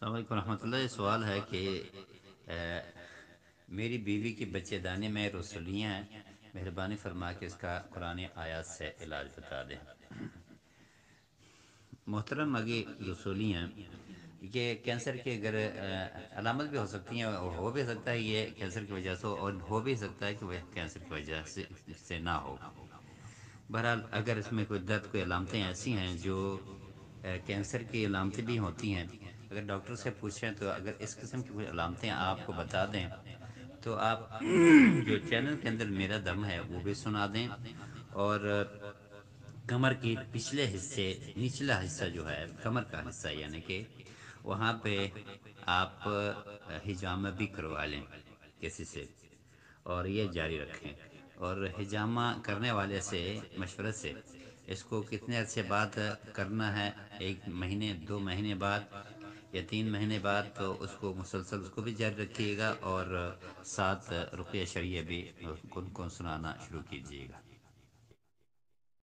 السلام علیکم رحمۃ اللہ۔ یہ سوال ہے کہ میری بیوی کے بچے دانے میں رسولیاں ہیں، مہربانی فرما کے اس کا قرآن آیات سے علاج بتا دیں۔ محترم، اگے رسولیاں یہ کینسر کی اگر علامت بھی ہو سکتی ہیں، اور ہو بھی سکتا ہے یہ کینسر کی وجہ سے ہو، اور ہو بھی سکتا ہے کہ وہ کینسر کی وجہ سے نہ ہو۔ بہرحال اگر اس میں کوئی درد، کوئی علامتیں ایسی ہیں جو کینسر کی علامتیں بھی ہوتی ہیں، اگر ڈاکٹر سے پوچھیں تو اگر اس قسم کی کوئی علامتیں آپ کو بتا دیں تو آپ جو چینل کے اندر میرا دم ہے وہ بھی سنا دیں، اور کمر کے پچھلے حصے، نچلا حصہ جو ہے کمر کا حصہ، یعنی کہ وہاں پہ آپ حجامہ بھی کروا لیں کسی سے، اور یہ جاری رکھیں۔ اور حجامہ کرنے والے سے مشورے سے اس کو کتنے عرصے بعد کرنا ہے، 1 مہینے، 2 مہینے بعد یا 3 مہینے بعد، تو اس کو مسلسل اس کو بھی جاری رکھیے گا، اور ساتھ رقیہ شریعہ بھی ان کو سنانا شروع کیجیے گا۔